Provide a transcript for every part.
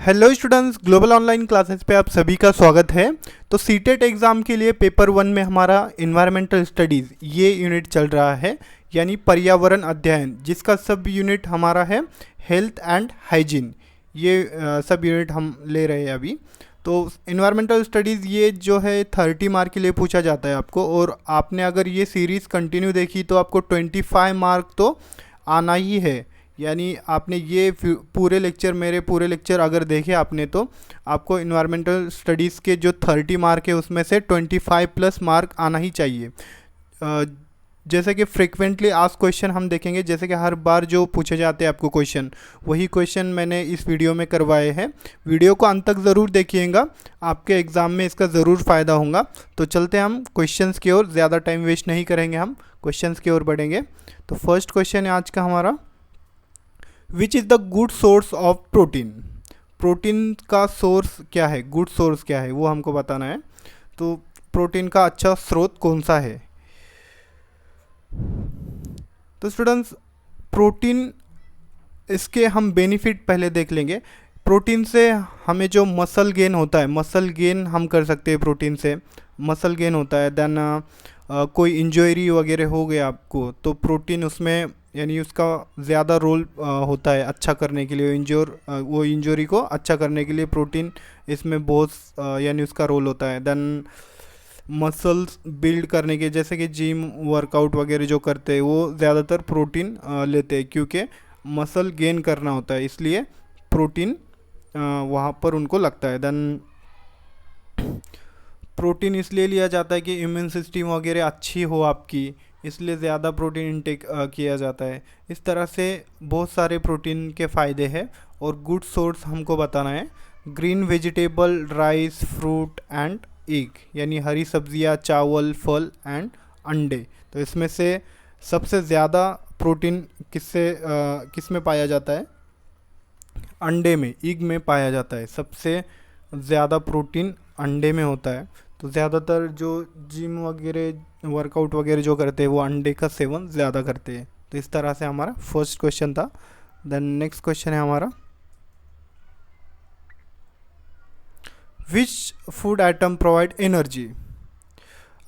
Hello students, global online classes पे आप सभी का स्वागत है। तो सीटेट एग्ज़ाम के लिए पेपर 1 में हमारा इन्वायरमेंटल स्टडीज़ ये यूनिट चल रहा है, यानी पर्यावरण अध्ययन, जिसका सब यूनिट हमारा है हेल्थ एंड हाइजीन। ये सब यूनिट हम ले रहे हैं अभी। तो इन्वायरमेंटल स्टडीज़ ये जो है 30 मार्क के लिए पूछा जाता है आपको, और आपने अगर ये सीरीज़ कंटिन्यू देखी तो आपको 25 मार्क तो आना ही है। यानी आपने ये पूरे लेक्चर, मेरे पूरे लेक्चर अगर देखे आपने, तो आपको इन्वायरमेंटल स्टडीज़ के जो 30 मार्क है उसमें से 25 प्लस मार्क आना ही चाहिए। जैसे कि फ्रिक्वेंटली आस्क क्वेश्चन हम देखेंगे, जैसे कि हर बार जो पूछे जाते हैं आपको क्वेश्चन, वही क्वेश्चन मैंने इस वीडियो में करवाए हैं। वीडियो को अंत तक ज़रूर देखिएगा, आपके एग्ज़ाम में इसका ज़रूर फ़ायदा होगा। तो चलते हैं हम क्वेश्चंस की ओर, ज़्यादा टाइम वेस्ट नहीं करेंगे, हम क्वेश्चंस की ओर बढ़ेंगे। तो फर्स्ट क्वेश्चन है आज का हमारा, which is the good source of protein. Protein का सोर्स क्या है, गुड सोर्स क्या है, वो हमको बताना है। तो प्रोटीन का अच्छा स्रोत कौन सा है। तो स्टूडेंट्स, प्रोटीन, इसके हम बेनिफिट पहले देख लेंगे। प्रोटीन से हमें जो मसल गेन होता है, मसल गेन हम कर सकते हैं प्रोटीन से, मसल गेन होता है। देन कोई इंजरी वगैरह हो गया आपको, तो प्रोटीन उसमें, यानी उसका ज़्यादा रोल होता है अच्छा करने के लिए। वो इंजरी को अच्छा करने के लिए प्रोटीन इसमें बहुत यानी उसका रोल होता है। देन मसल्स बिल्ड करने के, जैसे कि जिम वर्कआउट वगैरह जो करते हैं वो ज़्यादातर प्रोटीन लेते हैं, क्योंकि मसल गेन करना होता है, इसलिए प्रोटीन वहाँ पर उनको लगता है। देन प्रोटीन इसलिए लिया जाता है कि इम्यून सिस्टम वगैरह अच्छी हो आपकी, इसलिए ज़्यादा प्रोटीन इनटेक किया जाता है। इस तरह से बहुत सारे प्रोटीन के फ़ायदे हैं, और गुड सोर्स हमको बताना है green vegetable, rice, fruit and egg, यानी हरी सब्जियां, चावल, फल एंड अंडे। तो इसमें से सबसे ज़्यादा प्रोटीन किस में पाया जाता है, अंडे में, एग में पाया जाता है। सबसे ज़्यादा प्रोटीन अंडे में होता है। तो ज़्यादातर जो जिम वगैरह वर्कआउट वगैरह जो करते हैं वो अंडे का सेवन ज़्यादा करते हैं। तो इस तरह से हमारा फर्स्ट क्वेश्चन था। देन नेक्स्ट क्वेश्चन है हमारा, which food item provide energy.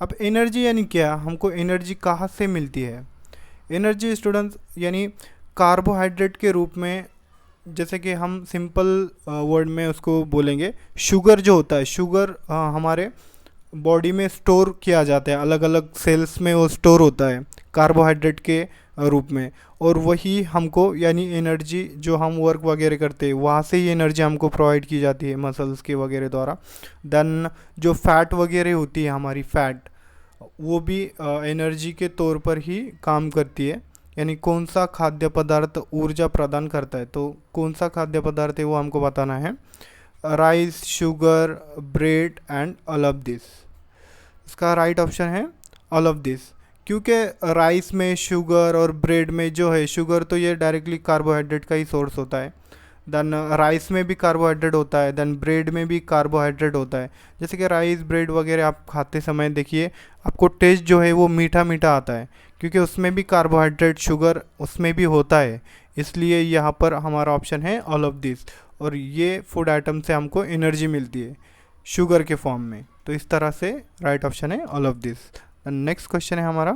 अब एनर्जी यानी क्या, हमको एनर्जी कहाँ से मिलती है। एनर्जी स्टूडेंट्स यानी कार्बोहाइड्रेट के रूप में, जैसे कि हम सिंपल वर्ड में उसको बोलेंगे, शुगर जो होता है, शुगर हमारे बॉडी में स्टोर किया जाता है, अलग अलग सेल्स में वो स्टोर होता है कार्बोहाइड्रेट के रूप में, और वही हमको, यानी एनर्जी जो हम वर्क वगैरह करते हैं वहाँ से ही एनर्जी हमको प्रोवाइड की जाती है मसल्स के वगैरह द्वारा। देन जो फैट वगैरह होती है हमारी, फैट, वो भी एनर्जी के तौर पर ही काम करती है। यानी कौन सा खाद्य पदार्थ ऊर्जा प्रदान करता है, तो कौन सा खाद्य पदार्थ है वो हमको बताना है। Rice, sugar, bread and all of this. इसका राइट ऑप्शन है ऑल ऑफ दिस, क्योंकि राइस में, शुगर और ब्रेड में जो है, शुगर तो ये डायरेक्टली कार्बोहाइड्रेट का ही सोर्स होता है। देन राइस में भी कार्बोहाइड्रेट होता है, देन ब्रेड में भी कार्बोहाइड्रेट होता है। जैसे कि राइस, ब्रेड वगैरह आप खाते समय देखिए, आपको टेस्ट जो है वो मीठा मीठा आता है, क्योंकि उसमें भी कार्बोहाइड्रेट, शुगर उसमें भी होता है। इसलिए यहाँ पर हमारा ऑप्शन है ऑल ऑफ दिस, और ये फूड आइटम से हमको एनर्जी मिलती है शुगर के फॉर्म में। तो इस तरह से राइट ऑप्शन है all of this. Next question है हमारा,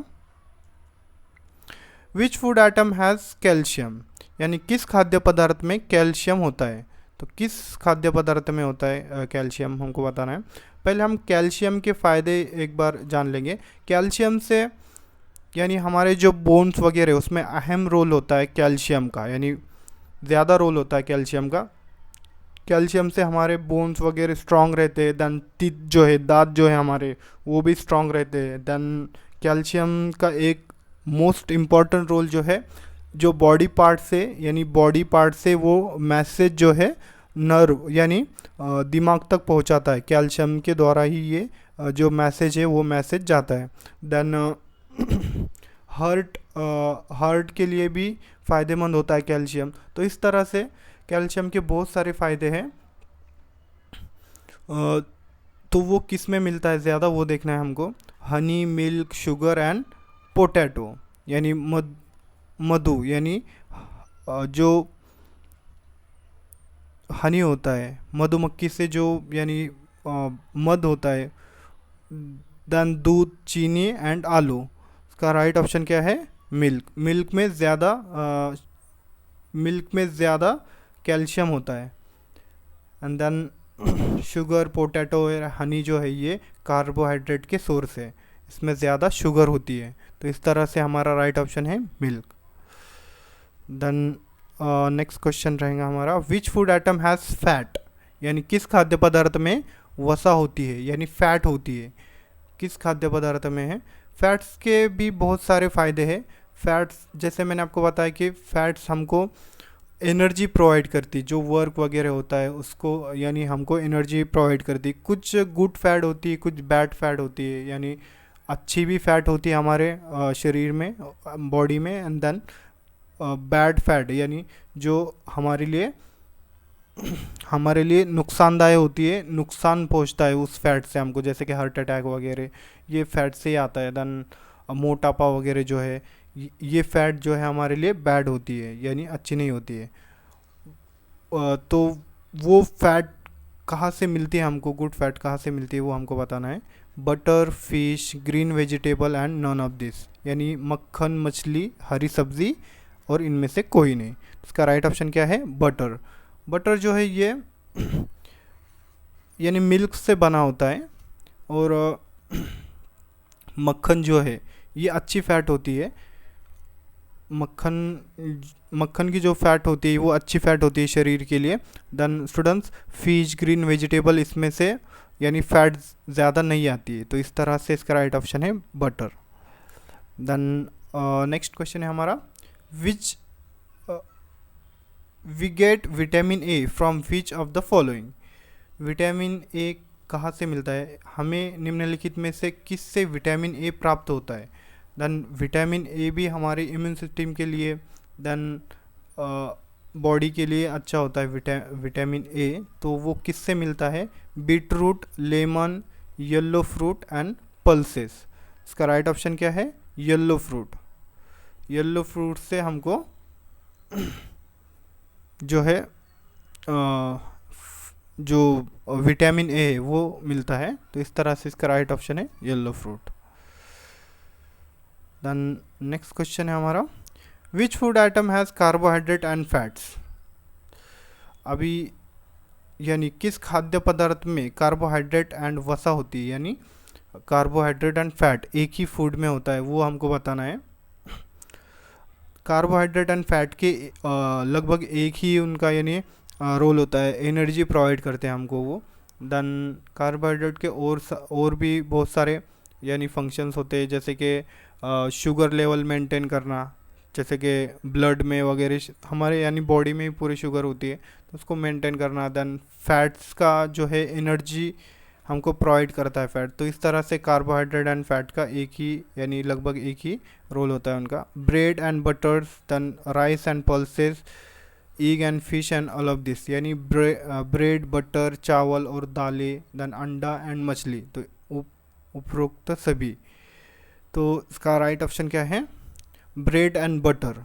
which food item has calcium, यानी किस खाद्य पदार्थ में कैल्शियम होता है। तो किस खाद्य पदार्थ में होता है कैल्शियम, हमको बताना है। पहले हम कैल्शियम के फ़ायदे एक बार जान लेंगे। कैल्शियम से, यानी हमारे जो बोन्स वगैरह उसमें अहम रोल होता है कैल्शियम का, यानी ज़्यादा रोल होता है कैल्शियम का। कैल्शियम से हमारे बोन्स वगैरह स्ट्रांग रहते हैं। देन टीथ जो है, दांत जो है हमारे, वो भी स्ट्रांग रहते हैं। देन कैल्शियम का एक मोस्ट इम्पॉर्टेंट रोल जो है, जो बॉडी पार्ट से, यानी बॉडी पार्ट से वो मैसेज जो है नर्व, यानी दिमाग तक पहुंचाता है। कैल्शियम के द्वारा ही ये जो मैसेज है वो मैसेज जाता है। देन हार्ट के लिए भी फ़ायदेमंद होता है कैल्शियम। तो इस तरह से कैल्शियम के बहुत सारे फ़ायदे हैं। तो वो किस में मिलता है ज़्यादा, वो देखना है हमको। Honey, milk, sugar and potato, यानी मधु, यानी जो हनी होता है, मधुमक्खी से जो यानी मध होता है, देन दूध, चीनी एंड आलू। इसका राइट ऑप्शन क्या है? मिल्क। मिल्क में ज़्यादा कैल्शियम होता है। एंड देन शुगर, पोटैटो और हनी जो है ये कार्बोहाइड्रेट के सोर्स है, इसमें ज़्यादा शुगर होती है, तो इस तरह से हमारा राइट ऑप्शन है मिल्क। देन नेक्स्ट क्वेश्चन रहेगा हमारा, which food item has fat, यानी किस खाद्य पदार्थ में वसा होती है यानी फैट होती है, किस खाद्य पदार्थ में है। फैट्स के भी बहुत सारे फ़ायदे हैं। फैट्स जैसे मैंने आपको बताया कि फैट्स हमको एनर्जी प्रोवाइड करती, जो वर्क वगैरह होता है उसको यानी हमको एनर्जी प्रोवाइड करती। कुछ गुड फैट होती है, कुछ बैड फैट होती है, यानी अच्छी भी फैट होती है हमारे शरीर में, बॉडी में। एंड देन बैड फैट यानी जो हमारे लिए नुकसानदायक होती है, नुकसान पहुंचता है उस फैट से हमको, जैसे कि हार्ट अटैक वगैरह ये फैट से ही आता है। देन मोटापा वगैरह जो है ये फैट जो है हमारे लिए बैड होती है, यानी अच्छी नहीं होती है। तो वो फैट कहाँ से मिलती है हमको, गुड फैट कहाँ से मिलती है वो हमको बताना है। Butter, fish, green vegetable and none of this, यानी मक्खन, मछली, हरी सब्जी और इनमें से कोई नहीं। इसका राइट ऑप्शन क्या है? बटर। बटर जो है ये यानी मिल्क से बना होता है, और मक्खन जो है ये अच्छी फैट होती है। मक्खन की जो फैट होती है वो अच्छी फैट होती है शरीर के लिए। Then students, fish, green vegetable, इसमें से यानी फैट ज़्यादा नहीं आती है, तो इस तरह से इसका राइट ऑप्शन है बटर। देन नेक्स्ट क्वेश्चन है हमारा, which we get vitamin A from which of the following. Vitamin A कहाँ से मिलता है हमें? निम्नलिखित में से किस से विटामिन ए प्राप्त होता है? देन विटामिन ए भी हमारे इम्यून सिस्टम के लिए, देन बॉडी के लिए अच्छा होता है विटामिन ए, तो वो किस से मिलता है? Beetroot, lemon, yellow fruit and pulses. इसका राइट ऑप्शन क्या है? Yellow fruit. येलो फ्रूट से हमको जो है जो विटामिन ए है वो मिलता है, तो इस तरह से इसका राइट ऑप्शन है yellow fruit. Then next question है हमारा, which food item has carbohydrate and fats. अभी यानी किस खाद्य पदार्थ में कार्बोहाइड्रेट एंड वसा होती है, यानी कार्बोहाइड्रेट एंड फैट एक ही फूड में होता है, वो हमको बताना है। कार्बोहाइड्रेट एंड फैट के लगभग एक ही उनका यानी रोल होता है, एनर्जी प्रोवाइड करते हैं हमको वो। देन कार्बोहाइड्रेट के और भी बहुत सारे यानी फंक्शंस होते हैं, जैसे कि शुगर लेवल मेंटेन करना, जैसे कि ब्लड में वगैरह हमारे यानी बॉडी में पूरी शुगर होती है, तो उसको मेंटेन करना। देन फैट्स का जो है एनर्जी हमको प्रोवाइड करता है फैट, तो इस तरह से कार्बोहाइड्रेट एंड फैट का एक ही यानी लगभग एक ही रोल होता है उनका। Bread and butters, then rice and pulses, egg and fish and all of this, यानी ब्रेड, बटर, चावल और दालें, देन अंडा एंड मछली, तो उपरोक्त सभी। तो इसका राइट ऑप्शन क्या है? Bread and butter.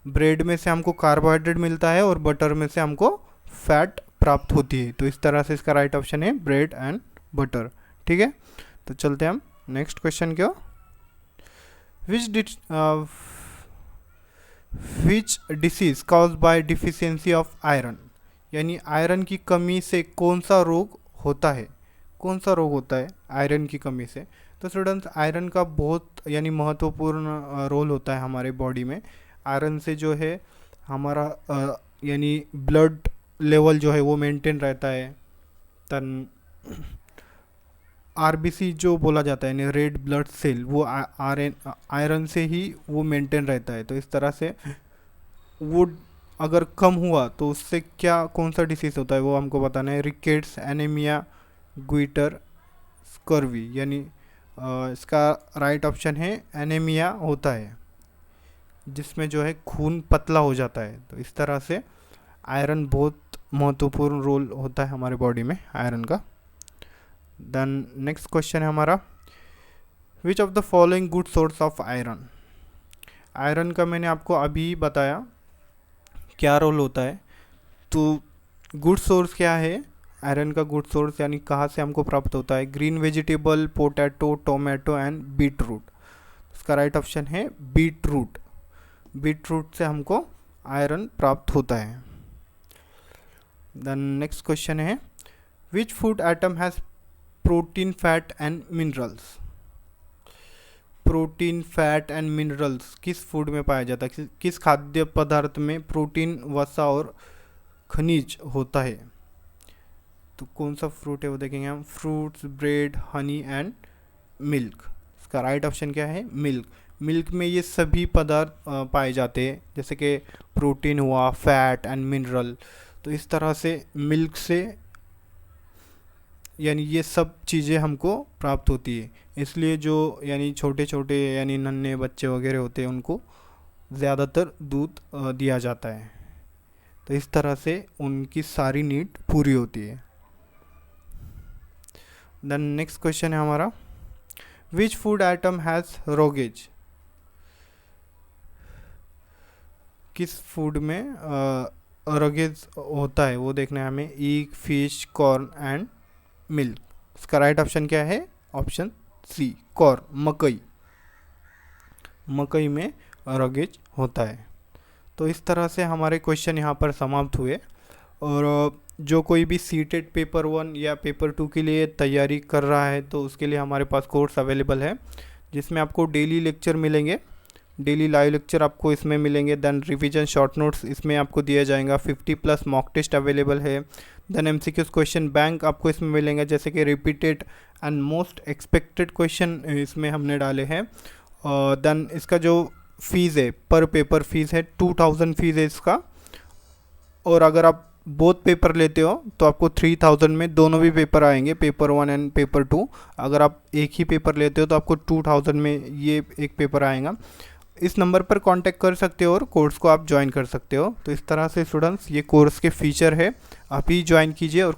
ब्रेड में से हमको कार्बोहाइड्रेट मिलता है और बटर में से हमको फैट प्राप्त होती है, तो इस तरह से इसका राइट ऑप्शन है ब्रेड एंड बटर। ठीक है, तो चलते हैं हम नेक्स्ट क्वेश्चन की ओर। Which disease cause by deficiency of iron, यानी आयरन की कमी से कौन सा रोग होता है? कौन सा रोग होता है आयरन की कमी से? तो स्टूडेंट्स, आयरन का बहुत यानी महत्वपूर्ण रोल होता है हमारे बॉडी में। आयरन से जो है हमारा यानी ब्लड लेवल जो है वो मेंटेन रहता है। तन आरबीसी जो बोला जाता है यानी रेड ब्लड सेल, वो आयरन से ही वो मेंटेन रहता है, तो इस तरह से वो अगर कम हुआ तो उससे क्या कौन सा डिसीज़ होता है वो हमको बताना है। रिकेट्स, एनीमिया, ग्विटर, स्कर्वी, यानी इसका राइट ऑप्शन है एनीमिया होता है, जिसमें जो है खून पतला हो जाता है, तो इस तरह से आयरन बहुत महत्वपूर्ण रोल होता है हमारे बॉडी में आयरन का। देन नेक्स्ट क्वेश्चन है हमारा, विच of the following good source of iron. Iron का मैंने आपको अभी बताया क्या रोल होता है, तो गुड सोर्स क्या है आयरन का? गुड सोर्स यानी कहाँ से हमको प्राप्त होता है? Green vegetable, potato, tomato and beet root. इसका राइट ऑप्शन है बीट रूट। बीट रूट से हमको आयरन प्राप्त होता है। देन नेक्स्ट क्वेश्चन है विच food item has protein, fat and minerals? Protein, fat and minerals किस फूड में पाया जाता है? किस खाद्य पदार्थ में प्रोटीन, वसा और खनिज होता है? तो कौन सा फ्रूट है वो देखेंगे हम। Fruits, bread, honey and milk. इसका राइट ऑप्शन क्या है? मिल्क। मिल्क में ये सभी पदार्थ पाए जाते हैं, जैसे कि प्रोटीन हुआ, फैट एंड मिनरल। तो इस तरह से मिल्क से यानी ये सब चीज़ें हमको प्राप्त होती है। इसलिए जो यानी छोटे छोटे यानी नन्हे बच्चे वगैरह होते हैं उनको ज़्यादातर दूध दिया जाता है। तो इस तरह से उनकी सारी नीड पूरी होती है। देन नेक्स्ट क्वेश्चन है हमारा विच फूड आइटम हैज़ रोगेज? किस फूड में रोगेज होता है वो देखना है हमें। Egg, fish, corn and milk. इसका राइट ऑप्शन क्या है? ऑप्शन सी, कॉर्न, मकई। मकई में रोगेज होता है। तो इस तरह से हमारे क्वेश्चन यहाँ पर समाप्त हुए। और जो कोई भी सीटेड पेपर 1 या पेपर 2 के लिए तैयारी कर रहा है तो उसके लिए हमारे पास कोर्स अवेलेबल है, जिसमें आपको डेली लेक्चर मिलेंगे, डेली लाइव लेक्चर आपको इसमें मिलेंगे। देन रिवीजन शॉर्ट नोट्स इसमें आपको दिया जाएगा। 50+ मॉक टेस्ट अवेलेबल है। देन MCQs क्वेश्चन बैंक आपको इसमें मिलेंगे, जैसे कि repeated and most expected question इसमें हमने डाले हैं। देन इसका जो फीस है, पर पेपर फीस है 2000 फीस है इसका। और अगर आप बोथ पेपर लेते हो तो आपको 3000 में दोनों भी पेपर आएंगे, पेपर 1 एंड पेपर 2। अगर आप एक ही पेपर लेते हो तो आपको 2000 में ये एक पेपर आएगा। इस नंबर पर कांटेक्ट कर सकते हो और कोर्स को आप ज्वाइन कर सकते हो। तो इस तरह से स्टूडेंट्स ये कोर्स के फीचर है, आप ही ज्वाइन कीजिए और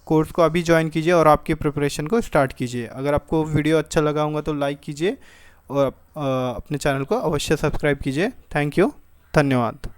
कोर्स को अभी ज्वाइन कीजिए और आपकी प्रिपरेशन को स्टार्ट कीजिए। अगर आपको वीडियो अच्छा लगा होगा तो लाइक कीजिए और अपने चैनल को अवश्य सब्सक्राइब कीजिए। थैंक यू, धन्यवाद।